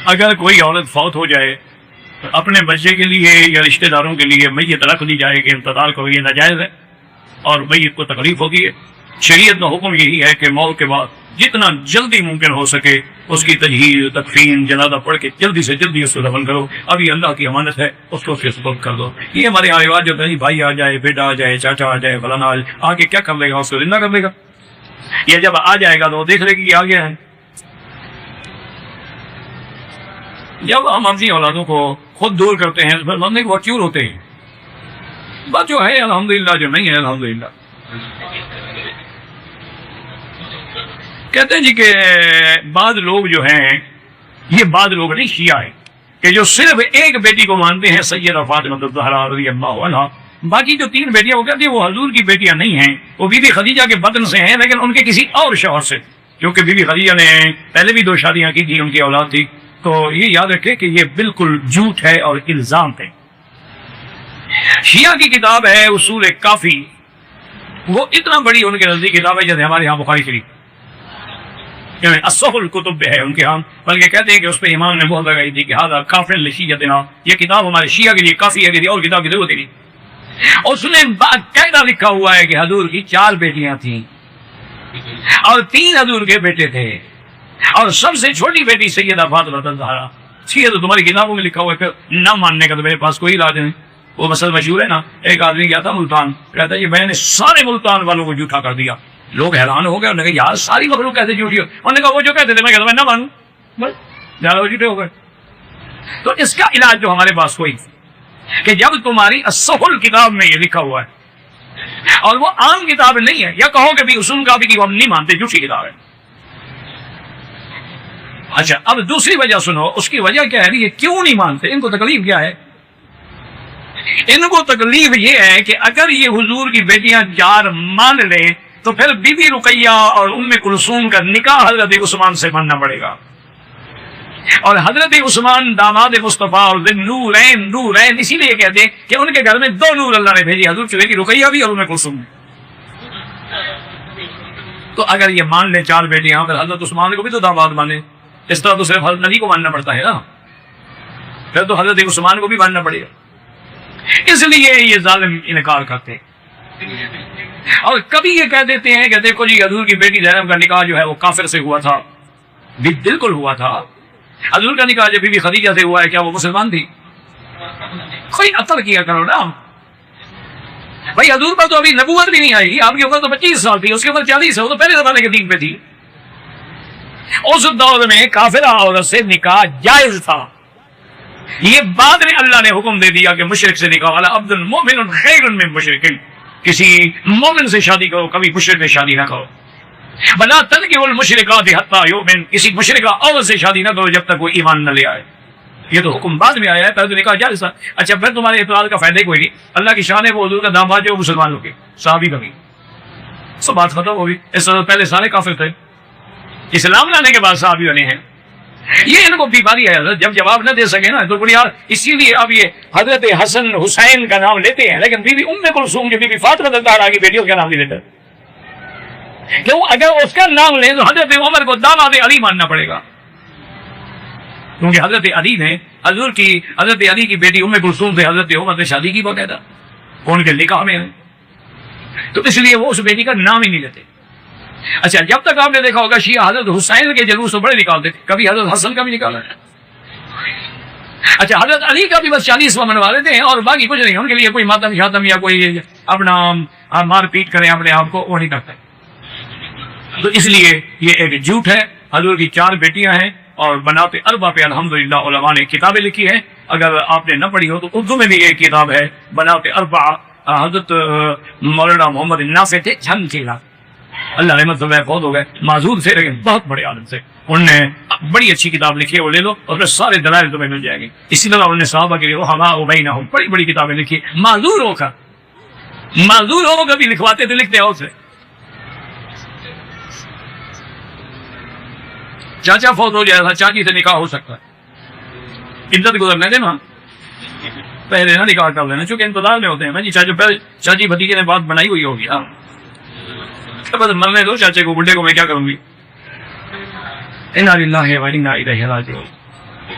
اگر کوئی عورت فوت ہو جائے اپنے بچے کے لیے یا رشتہ داروں کے لیے میت رکھ دی جائے کہ انتقال کرو، یہ ناجائز ہے اور میت کو تکلیف ہوگی ہے۔ شریعت کا حکم یہی ہے کہ موت کے بعد جتنا جلدی ممکن ہو سکے اس کی تجہیز، تکفین، جنازہ پڑھ کے جلدی سے جلدی اس کو دفن کرو۔ اب یہ اللہ کی امانت ہے، اس کو سپرد کر دو۔ یہ ہمارے یہاں رواج ہوتا ہے، بھائی آ جائے، بیٹا آ جائے، چاچا آ جائے، فلانا آ جائے، آگے کیا کر لے گا؟ اس کو زندہ کر لے گا۔ یہ جب آ جائے گا تو وہ دیکھ لے گی کہ آ گیا ہے۔ جب ہم اپنی اولادوں کو خود دور کرتے ہیں پھر مرنے کو چور ہوتے ہیں۔ بات جو ہے الحمدللہ، جو نہیں ہے الحمدللہ۔ کہتے ہیں جی کہ بعض لوگ جو ہیں، یہ بعض لوگ نہیں، شیعہ ہیں کہ جو صرف ایک بیٹی کو مانتے ہیں، سیدہ فاطمہ الزہرا رضی اللہ عنہا۔ باقی جو 3 بیٹیاں وہ کہتے ہیں وہ حضور کی بیٹیاں نہیں ہیں، وہ بی بی خدیجہ کے بدن سے ہیں لیکن ان کے کسی اور شوہر سے، کیونکہ بی بی خدیجہ نے پہلے بھی 2 شادیاں کی تھی، ان کی اولاد تھی۔ تو یہ یاد رکھے کہ یہ بالکل جھوٹ ہے اور الزام ہے۔ شیعہ کی کتاب ہے اصول کافی، وہ اتنا بڑی ان کے نزدیک کتاب ہے جیسے ہمارے یہاں بخاری شریف، یعنی اصح الکتب ہے ان کے ہاں، بلکہ کہتے ہیں کہ اس پہ امام نے بہت لگائی تھی کہ ہذا کافر لشیعتنا، یہ کتاب ہمارے شیعہ کے لیے کافی ہے، اور کتاب کی ضرورت نہیں۔ اس نے باقاعدہ لکھا ہوا ہے کہ حضور کی 4 بیٹیاں تھیں اور 3 حضور کے بیٹے تھے، اور سب سے چھوٹی بیٹی سیدہ فاطمہ الزہرا۔ ٹھیک ہے، تو تمہاری کتابوں میں لکھا ہوا ہے، پھر نہ ماننے کا تو میرے پاس کوئی علاج نہیں۔ وہ مسئلہ مشہور ہے نا، ایک آدمی گیا تھا ملتان، کہتا ہے یہ میں نے سارے ملتان والوں کو جھوٹا کر دیا۔ لوگ حیران ہو گئے، انہوں نے کہا یار ساری مخلوق کیسے جھوٹی ہو؟ انہوں نے کہا وہ جو کہتے تھے میں کہتا میں نہ مانوں، بس زیادہ وہ جھوٹے ہو گئے۔ تو اس کا علاج جو ہمارے پاس کوئی کہ جب تمہاری الصحل کتاب میں یہ لکھا ہوا ہے اور وہ عام کتاب نہیں ہے، یا کہو کہ بھی اصول کافی کی ہم نہیں مانتے، جھوٹی کتاب ہے۔ اچھا، اب دوسری وجہ سنو، اس کی وجہ کیا ہے؟ یہ کیوں نہیں مانتے؟ ان کو تکلیف کیا ہے؟ ان کو تکلیف یہ ہے کہ اگر یہ حضور کی بیٹیاں 4 مان لیں تو پھر بی بی رقیہ اور ام کلثوم کا نکاح حضرت عثمان سے ماننا پڑے گا، اور حضرت عثمان داماد مصطفیٰ اور نورین نورین اسی لیے کہتے ہیں کہ ان کے گھر میں 2 نور اللہ نے بھیجی، حضور کی بیٹی رقیہ بھی اور ام کلثوم بھی۔ تو اگر یہ مان لیں 4 بیٹیاں، پھر حضرت عثمان کو بھی تو داماد مانے، اس طرح تو صرف حضرت نبی کو ماننا پڑتا ہے نا، پھر تو حضرت عثمان کو بھی ماننا پڑے گا۔ اس لیے یہ ظالم انکار کرتے اور کبھی یہ کہہ دیتے ہیں کہ دیکھو جی حضور کی بیٹی زینب کا نکاح جو ہے وہ کافر سے ہوا تھا، بالکل ہوا تھا۔ حضور کا نکاح جب بی بی خدیجہ سے ہوا ہے، کیا وہ مسلمان تھی؟ کوئی عقل کیا کرو نا بھائی، حضور پر تو ابھی نبوت بھی نہیں آئی، آپ کی عمر تو 25 سال تھی، اس کی عمر 40 ہے، وہ تو پہلے زمانے کے دین پہ تھی۔ اس دور میں کافرہ عورت سے نکاح جائز تھا، یہ بعد میں اللہ نے حکم دے دیا کہ مشرک سے نکاح والا عبد المؤمن خیر من مشرک، کسی مومن سے شادی کرو، کبھی مشرک سے شادی نہ کرو۔ بلا تنکحوا المشرکات حتی یؤمن، کسی مشرکہ عورت سے شادی نہ کرو جب تک وہ ایمان نہ لے آئے۔ یہ تو حکم بعد میں آیا ہے، پہلے نکاح جائز تھا۔ اچھا، پھر تمہارے اعتراض کا فائدہ کوئی نہیں، اللہ کی شان ہے وہ حضور کا داماد جو مسلمان ہو گئے، صحابی کا بھی، سب بات ختم ہوگی۔ اس سے پہلے سارے کافر تھے، اسلام لانے کے بعد صحابی بنے ہیں۔ یہ ان کو بیماری ہے، جب جواب نہ دے سکے نا تو بڑی یار، اسی لیے اب یہ حضرت حسن حسین کا نام لیتے ہیں لیکن بی بی ام کلثوم جو بی بی فاطمہ الزہرا کی بیٹیوں کا نام نہیں لیتے، کیوں؟ اگر اس کا نام لیں تو حضرت عمر کو داماد علی ماننا پڑے گا، کیونکہ حضرت علی نے حضرت علی کی بیٹی ام کلثوم سے حضرت عمر نے شادی کی باقاعدہ، ان کے نکاح میں، تو اس لیے وہ اس بیٹی کا نام ہی نہیں لیتے۔ اچھا، جب تک آپ نے دیکھا ہوگا شیعہ حضرت حسین کے جلوس تو بڑے نکالتے تھے، کبھی حضرت حسن کا بھی نکالا ہے۔ اچھا، حضرت علی کا بھی بس 40واں منوا لیتے ہیں اور باقی کچھ نہیں، ان کے لیے کوئی ماتم شاتم یا کوئی اپنا مار پیٹ کریں اپنے آپ کو، وہ نہیں کرتے۔ تو اس لیے یہ ایک جھوٹ ہے۔ حضور کی 4 بیٹیاں ہیں اور بنات اربع پہ الحمدللہ علماء نے کتابیں لکھی ہیں، اگر آپ نے نہ پڑھی ہو تو اردو میں بھی ایک کتاب ہے بنات اربع، حضرت مولانا محمد نافع تھے جھنگ کھیلا، اللہ رحمت سے بہت ہو گئے، معذور سے لیکن بہت بڑے عالم سے، انہوں نے بڑی اچھی کتاب لکھی ہے، وہ لے لو اور پھر سارے دلائل تمہیں مل جائیں گے۔ اسی طرح انہوں نے صحابہ کے لیے رحماء بینہم بڑی بڑی کتابیں لکھی، معذور ہو کر بھی لکھواتے تھے، لکھتے اور سے۔ چاچا فوت ہو جائے گا، چاچی سے نکاح ہو سکتا ہے، عدت گزرنے دینا، پہلے نہ نکاح کر لینا، چونکہ انتظار میں ہوتے ہیں نا جی، چاچی بھتیجے نے بات بنائی ہوئی ہوگی، ہاں بس مرنے دو چاچے کو، بڈھے کو میں کیا کروں گی۔ انا للہ و انا الیہ راجعون۔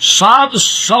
700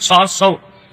700